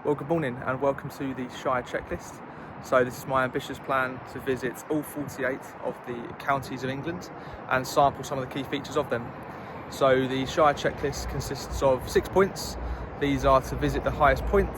Well, good morning and welcome to the Shire checklist. So this is my ambitious plan to visit all 48 of the counties of England and sample some of the key features of them. So the Shire checklist consists of 6 points. These are to visit the highest point,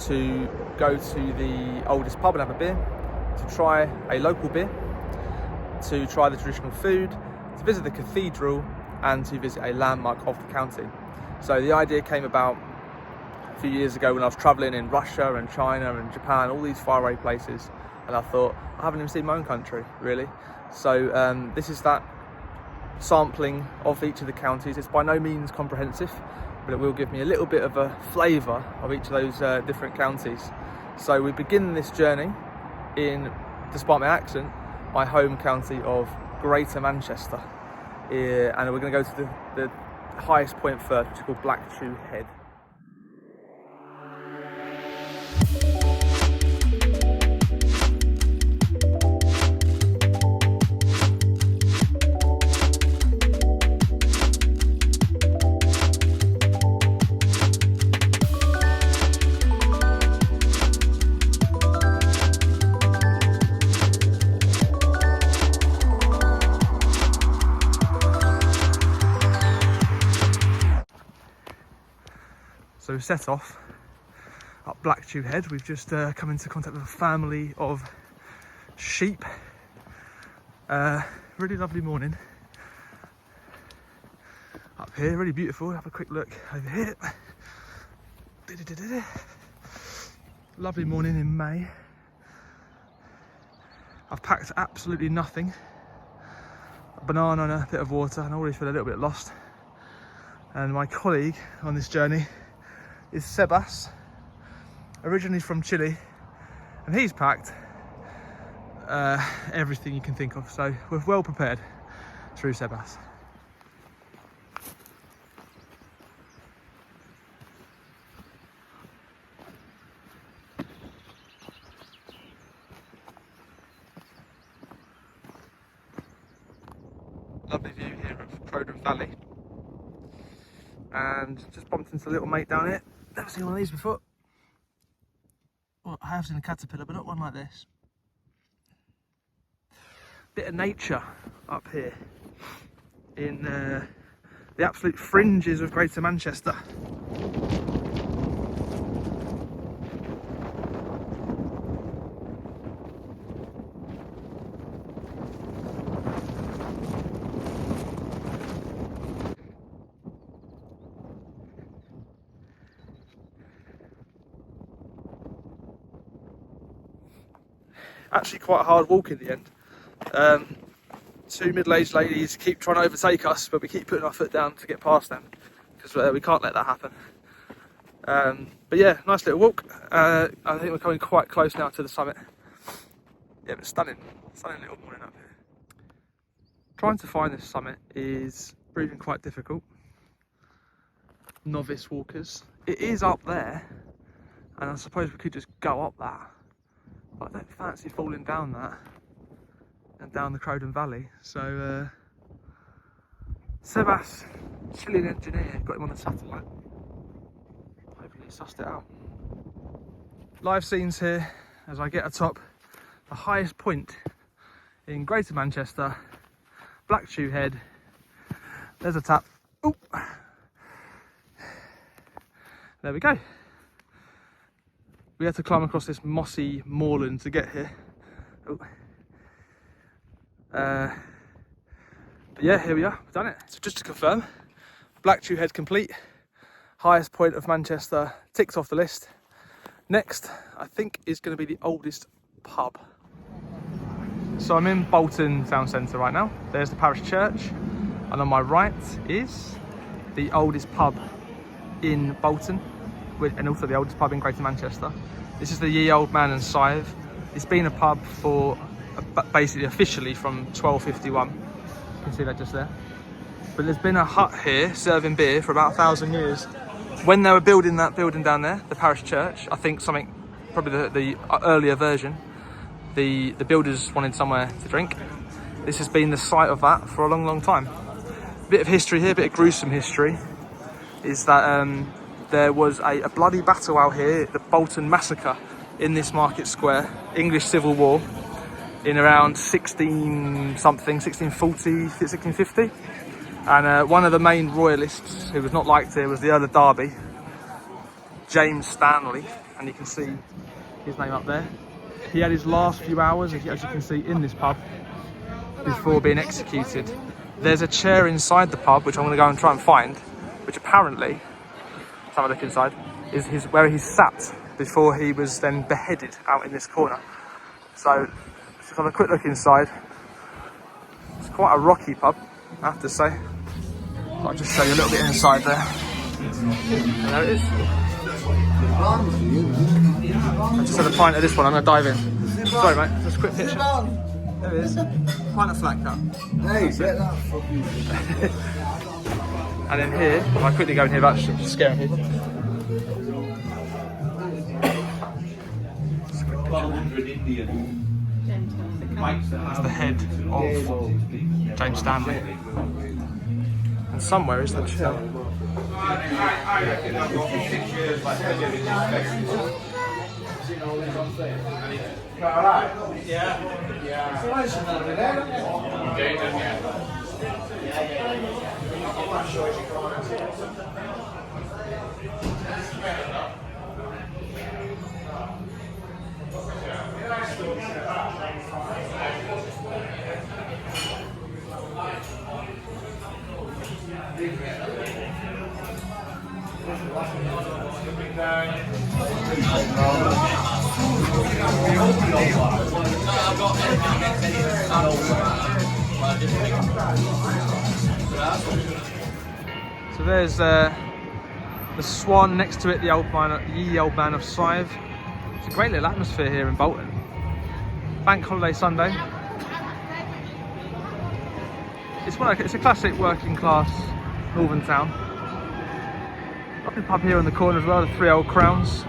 to go to the oldest pub and have a beer, to try a local beer, to try the traditional food, to visit the cathedral, and to visit a landmark of the county. So the idea came about a few years ago when I was travelling in Russia and China and Japan, all these faraway places, and I thought, I haven't even seen my own country, really. So this is that sampling of each of the counties. It's by no means comprehensive, but it will give me a little bit of a flavour of each of those different counties. So we begin this journey in, despite my accent, my home county of Greater Manchester. And we're going to go to the highest point first, which is called Blackchew Head. So we set off up Blackchew Head. We've just come into contact with a family of sheep. Really lovely morning up here, really beautiful. Have a quick look over here. Lovely morning in May. I've packed absolutely nothing. A banana and a bit of water, and I already feel a little bit lost. And my colleague on this journey is Sebas, originally from Chile, and he's packed everything you can think of, so we're well prepared through Sebas. Lovely view here of Cathedral Valley, and just bumped into a little mate down here. Never seen one of these before. Well, I have seen a caterpillar, but not one like this. Bit of nature up here in the absolute fringes of Greater Manchester. Actually quite a hard walk in the end. Two middle-aged ladies keep trying to overtake us, but we keep putting our foot down to get past them because we can't let that happen. But yeah, nice little walk. I think we're coming quite close now to the summit. Yeah, but stunning little morning up here. Trying to find this summit is proving quite difficult. Novice walkers. It is up there, and I suppose we could just go up that. But I don't fancy falling down that and down the Cathedral Valley. So Sebas, Chilean engineer, got him on the satellite. Hopefully he sussed it out. Live scenes here as I get atop the highest point in Greater Manchester, Blackchew Head. There's a tap. Ooh. There we go. We had to climb across this mossy moorland to get here. Oh. But yeah, here we are, we've done it. So just to confirm, Blackchew Head complete, highest point of Manchester, ticked off the list. Next, I think, is going to be the oldest pub. So I'm in Bolton town centre right now. There's the parish church, and on my right is the oldest pub in Bolton, and also the oldest pub in Greater Manchester. This is the Ye Old Man and Scythe. It's been a pub for basically officially from 1251. You can see that just there. But there's been a hut here serving beer for about 1,000 years. When they were building that building down there, the parish church, I think something, probably the earlier version, the builders wanted somewhere to drink. This has been the site of that for a long, long time. Bit of history here, bit of gruesome history, is that there was a bloody battle out here, the Bolton Massacre, in this market square, English Civil War, in around 1640, 1650. And one of the main royalists who was not liked here was the Earl of Derby, James Stanley, and you can see his name up there. He had his last few hours, as you can see, in this pub before being executed. There's a chair inside the pub, which I'm going to go and try and find, which apparently, let's have a look inside, is where he sat before he was then beheaded out in this corner. So let's just have a quick look inside. It's quite a rocky pub, I have to say. I'll just show you a little bit inside there. And there it is. I just had a pint of this one, I'm going to dive in. Sorry mate, just a quick picture. There it is. Pint of flat cut. Hey, get that fucking... And then here, if I quickly go in here without scaring people. That's the head of James Stanley. And somewhere is the chair. So there's the Swan, next to it the Old Man of Shire. It's a great little atmosphere here in Bolton. Bank holiday Sunday. It's a classic working class northern town. Lovely pub here in the corner as well, the Three Old Crowns.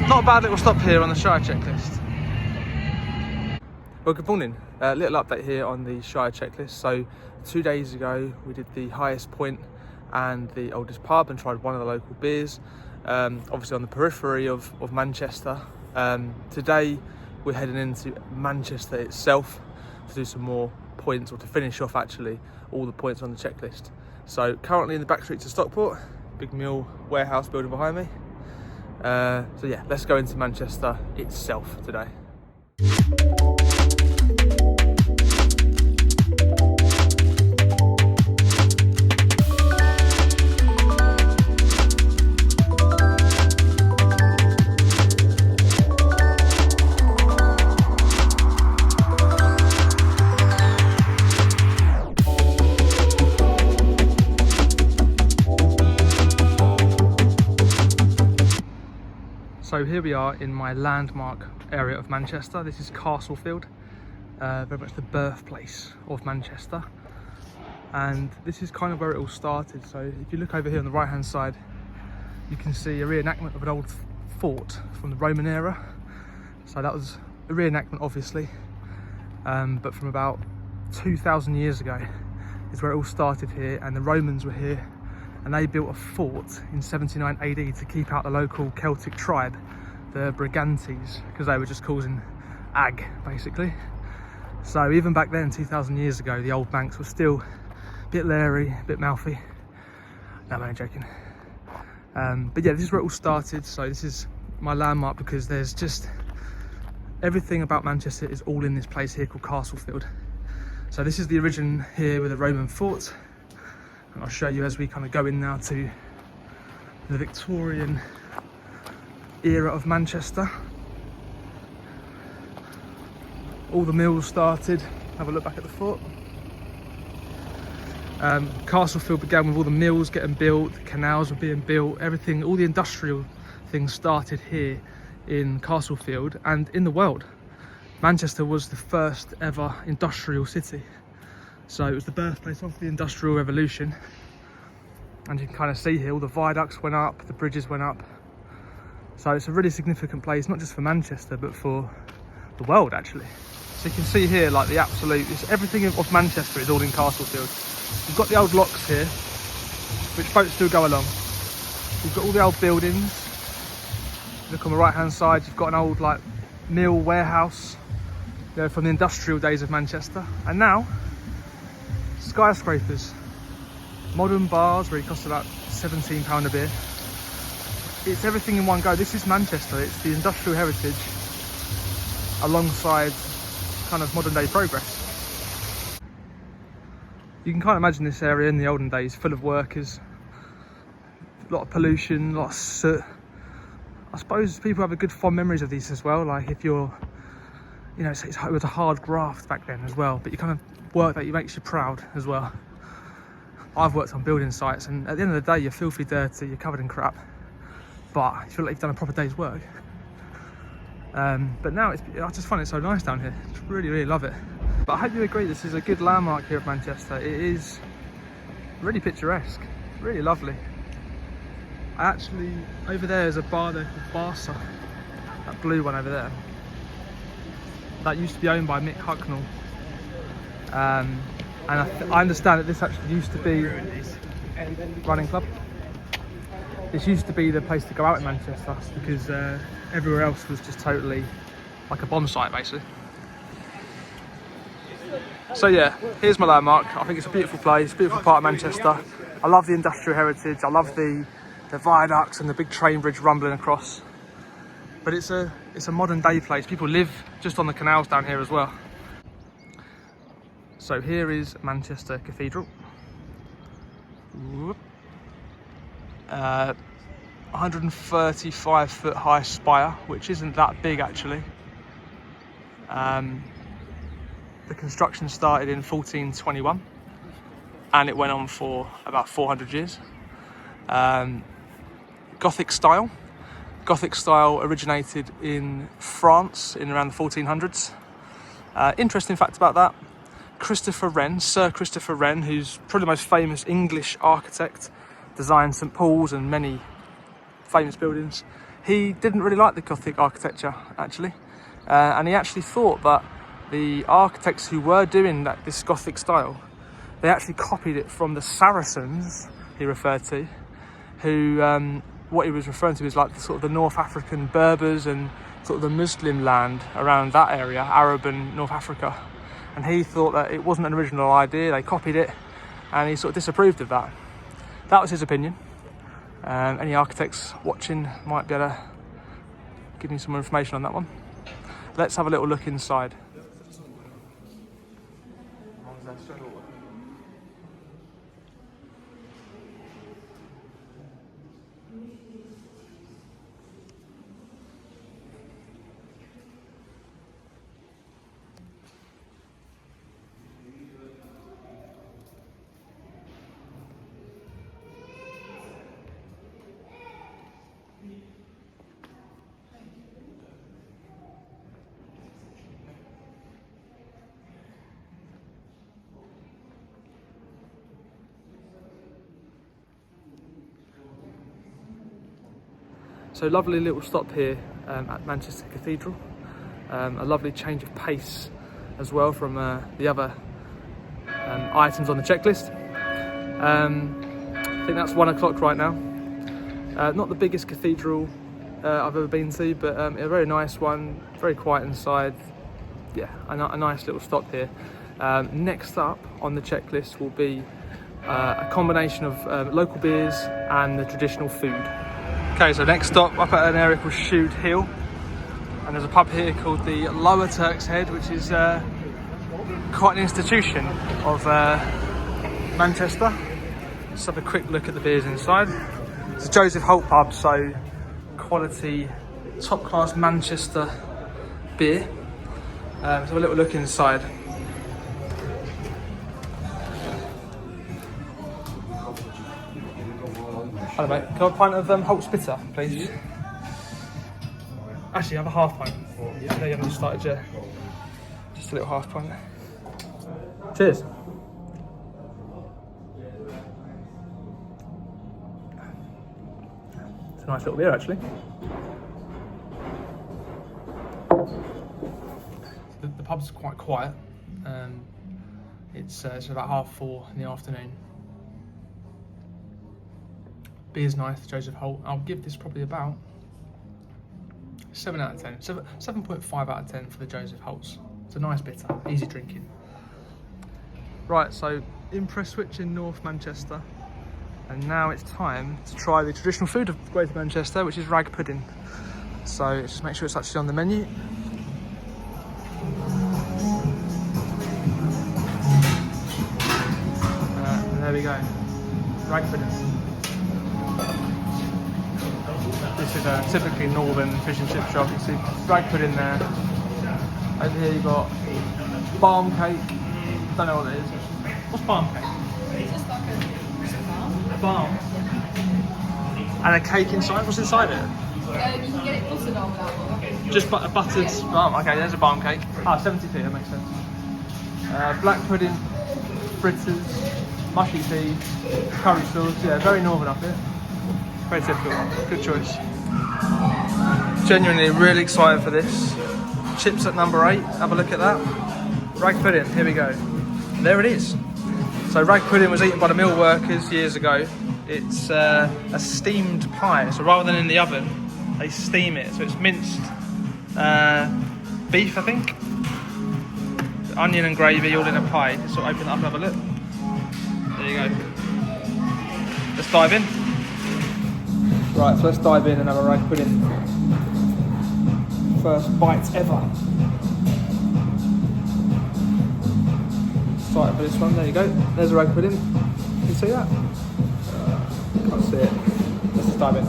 Not a bad little stop here on the Shire checklist. Well, good morning. A little update here on the Shire checklist. So 2 days ago we did the highest point and the oldest pub and tried one of the local beers, obviously on the periphery of Manchester. Today we're heading into Manchester itself to do some more points, or to finish off actually all the points on the checklist. So currently in the back streets of Stockport, big mill warehouse building behind me. So yeah, let's go into Manchester itself today. So here we are in my landmark area of Manchester. This is Castlefield, very much the birthplace of Manchester. And this is kind of where it all started. So if you look over here on the right hand side, you can see a reenactment of an old fort from the Roman era. So that was a reenactment obviously, but from about 2,000 years ago is where it all started here, and the Romans were here. And they built a fort in 79 AD to keep out the local Celtic tribe, the Brigantes, because they were just causing ag, basically. So even back then, 2,000 years ago, the old banks were still a bit leery, a bit mouthy. No, I'm only joking. But yeah, this is where it all started. So this is my landmark because there's just everything about Manchester is all in this place here called Castlefield. So this is the origin here with the Roman fort. And I'll show you as we kind of go in now to the Victorian era of Manchester. All the mills started. Have a look back at the fort. Castlefield began with all the mills getting built, the canals were being built, everything, all the industrial things started here in Castlefield and in the world. Manchester was the first ever industrial city. So it was the birthplace of the Industrial Revolution. And you can kind of see here all the viaducts went up, the bridges went up. So it's a really significant place, not just for Manchester, but for the world actually. So you can see here like the absolute, everything of Manchester is all in Castlefield. You've got the old locks here, which boats still go along. You've got all the old buildings. Look on the right hand side, you've got an old like mill warehouse, you know, from the industrial days of Manchester. And now, skyscrapers, modern bars where it costs about £17 a beer. It's everything in one go. This is Manchester, it's the industrial heritage alongside kind of modern day progress. You can kind of imagine this area in the olden days full of workers, a lot of pollution, a lot of soot. I suppose people have a good fond memories of these as well. Like if you're, you know, it was a hard graft back then as well, but you kind of work that makes you proud as well. I've worked on building sites and at the end of the day, you're filthy dirty, you're covered in crap, but you feel like you've done a proper day's work. But now I just find it so nice down here. I really, really love it. But I hope you agree, this is a good landmark here of Manchester. It is really picturesque, really lovely. Actually, over there is a bar there called Barca, that blue one over there. That used to be owned by Mick Hucknall. And I understand that this actually used to be running club. This used to be the place to go out in Manchester because everywhere else was just totally like a bomb site basically. So yeah, here's my landmark. I think it's a beautiful place, beautiful part of Manchester. I love the industrial heritage, I love the viaducts and the big train bridge rumbling across. But it's a modern day place. People live just on the canals down here as well. So here is Manchester Cathedral. 135 foot high spire, which isn't that big actually. The construction started in 1421 and it went on for about 400 years. Gothic style. Gothic style originated in France in around the 1400s. Interesting fact about that, Sir Christopher Wren, who's probably the most famous English architect, designed St Paul's and many famous buildings. He didn't really like the Gothic architecture actually, and he actually thought that the architects who were doing this Gothic style, they actually copied it from the Saracens, he referred to, who what he was referring to is like the sort of the North African Berbers and sort of the Muslim land around that area, Arab and North Africa. And he thought that it wasn't an original idea, they copied it, and he sort of disapproved of that. That was his opinion. Any architects watching might be able to give me some more information on that one. Let's have a little look inside. So lovely little stop here at Manchester Cathedral. A lovely change of pace as well from the other items on the checklist. I think that's 1 o'clock right now. Not the biggest cathedral I've ever been to, but a very nice one, very quiet inside. Yeah, a nice little stop here. Next up on the checklist will be a combination of local beers and the traditional food. Okay, so next stop up at an area called Shude Hill, and there's a pub here called the Lower Turk's Head, which is quite an institution of Manchester. Let's have a quick look at the beers inside. It's a Joseph Holt pub, so quality, top class Manchester beer. Let's have a little look inside. Hello mate, can I have a pint of Holt Spitter, please? Actually, have a half pint. Yeah. I know you haven't started yet. Just a little half pint. Cheers. It's a nice little beer actually. pub's quite quiet. It's about 4:30 in the afternoon. Beer's nice, Joseph Holt. I'll give this probably about 7 out of 10. 7.5 out of 10 for the Joseph Holts. It's a nice bitter, easy drinking. Right, so Impress Switch in North Manchester. And now it's time to try the traditional food of Greater Manchester, which is rag pudding. So just make sure it's actually on the menu. And there we go, rag pudding. This is a typically northern fish and chip shop. You see rag pudding there. Over here you've got barm cake. Don't know what it is. What's barm cake? It's just like a Barm. And a cake inside? What's inside it? you can get it busted on without one. Just a buttered barm. Okay, there's a barm cake. 70p, that makes sense. Black pudding, fritters, mushy tea, curry sauce. Yeah, very northern up here. Very typical. Good choice. Genuinely really excited for this. Chips at number 8. Have a look at that. Rag pudding. Here we go. There it is. So rag pudding was eaten by the mill workers years ago. It's a steamed pie. So rather than in the oven, they steam it. So it's minced beef, I think. Onion and gravy all in a pie. Just sort of open it up and have a look. There you go. Let's dive in. Right, so let's dive in and have a rag pudding. First bite ever. Excited for this one. There you go. There's a rag pudding. Can you see that? Can't see it. Let's just dive in.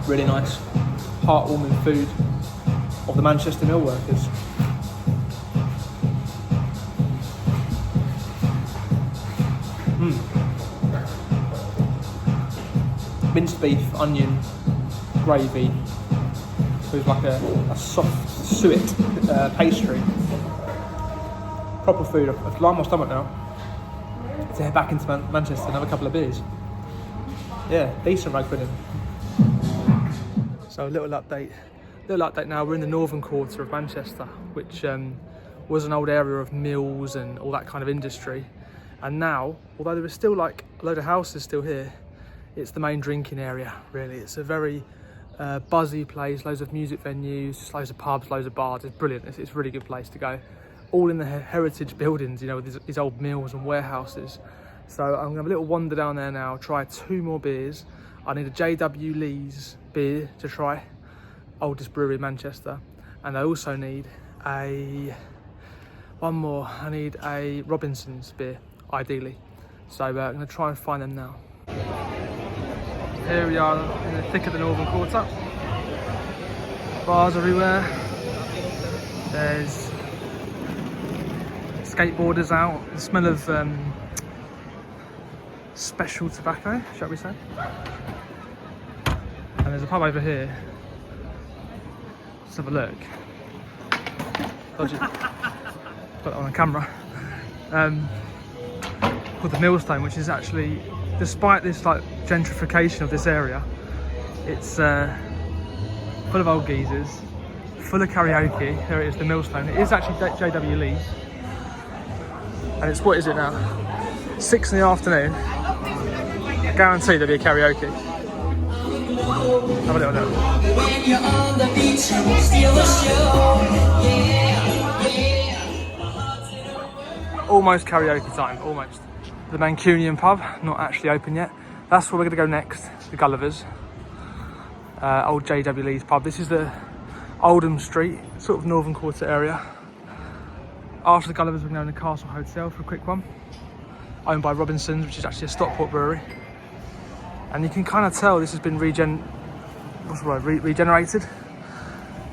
Really nice, heartwarming food of the Manchester mill workers. Minced beef, onion, gravy, with like a soft suet pastry. Proper food. I've lined my stomach now to head back into Manchester and have a couple of beers. Yeah, decent rag pudding. So a little update now. We're in the northern quarter of Manchester, which was an old area of mills and all that kind of industry. And now, although there is still like a load of houses still here, it's the main drinking area, really. It's a very buzzy place, loads of music venues, just loads of pubs, loads of bars. It's brilliant. It's a really good place to go. All in the heritage buildings, you know, with these old mills and warehouses. So I'm gonna have a little wander down there now, try 2 more beers. I need a J.W. Lee's beer to try, oldest brewery in Manchester. And I also need one more. I need a Robinson's beer, ideally. So I'm gonna try and find them now. Here we are in the thick of the northern quarter. Bars everywhere. There's skateboarders out. The smell of special tobacco, shall we say. And there's a pub over here. Let's have a look. Dodgy. Put that on camera. Called the Millstone, which is actually, despite this like gentrification of this area, it's full of old geezers, full of karaoke. Here it is, the Millstone. It is actually J.W. Lee's, and it's, what is it now? 6 in the afternoon. I guarantee there'll be a karaoke. Have a little look. When you're on the beach, steal the show. Almost karaoke time, almost. The Mancunian pub, not actually open yet. That's where we're gonna go next, the Gulliver's. Old J.W. Lee's pub. This is the Oldham Street, sort of northern quarter area. After the Gulliver's, we're going to the Castle Hotel for a quick one. Owned by Robinson's, which is actually a Stockport brewery. And you can kind of tell this has been regenerated.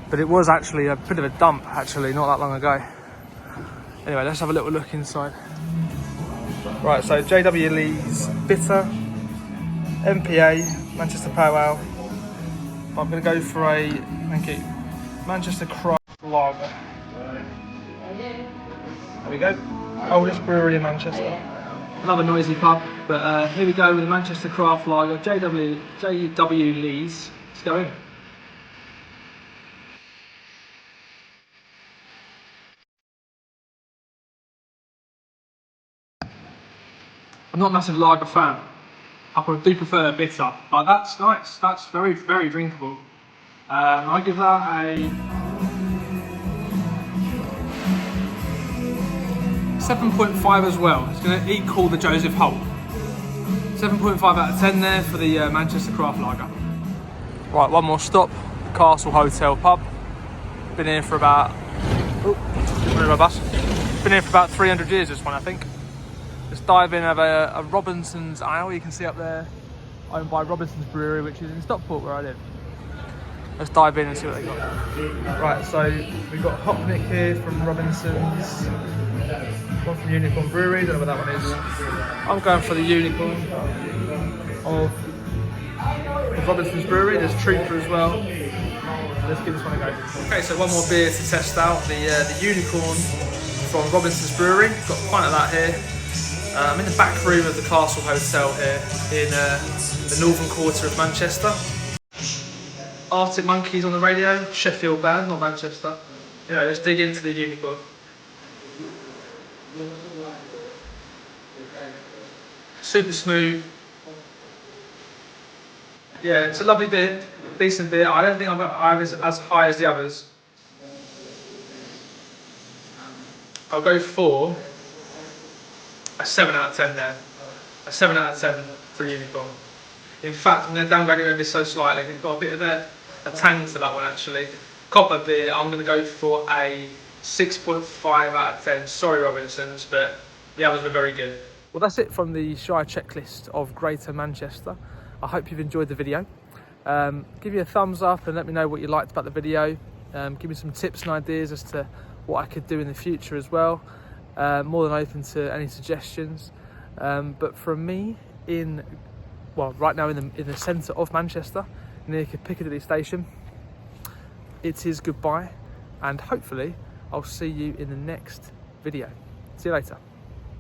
But it was actually a bit of a dump, actually, not that long ago. Anyway, let's have a little look inside. Right, so J.W. Lee's Bitter, MPA, Manchester Pale Ale. I'm going to go for a, thank you, Manchester Craft Lager. There we go. Oldest brewery in Manchester. Another noisy pub. But here we go with the Manchester Craft Lager, JW Lees. Let's go in. I'm not a massive lager fan. I do prefer a bitter, but that's nice. That's very, very drinkable. I give that a 7.5 as well. It's going to equal the Joseph Holt. 7.5 out of 10 there for the Manchester Craft Lager. Right, one more stop, the Castle Hotel pub. Been here for about, been here for about 300 years, this one, I think. Let's dive in, have a Robinson's Ale, you can see up there, owned by Robinson's Brewery, which is in Stockport where I live. Let's dive in and see what they got. Right, so we've got Hopnick here from Robinson's, one from Unicorn Brewery, don't know what that one is. I'm going for the Unicorn of Robinson's Brewery. There's Trooper as well. Let's give this one a go. Okay, so one more beer to test out, the Unicorn from Robinson's Brewery. Got a pint of that here. I'm in the back room of the Castle Hotel here in the northern quarter of Manchester. Arctic Monkeys on the radio, Sheffield band, not Manchester. You know, let's dig into the Unicorn. Super smooth. Yeah, it's a lovely beer, decent beer. I don't think I'm as high as the others. I'll go for a 7 out of 10 there. A 7 out of 10 for Unicorn. In fact, I'm going to downgrade it ever so slightly. It's got a bit of a tang to that one actually. Copper beer, I'm going to go for a 6.5 out of 10. Sorry Robinsons, but the others were very good. Well, that's it from the Shire checklist of Greater Manchester. I hope you've enjoyed the video. Give me a thumbs up and let me know what you liked about the video. Give me some tips and ideas as to what I could do in the future as well. More than open to any suggestions. But from me, right now in the centre of Manchester, near Piccadilly Station, it is goodbye, and hopefully I'll see you in the next video. See you later.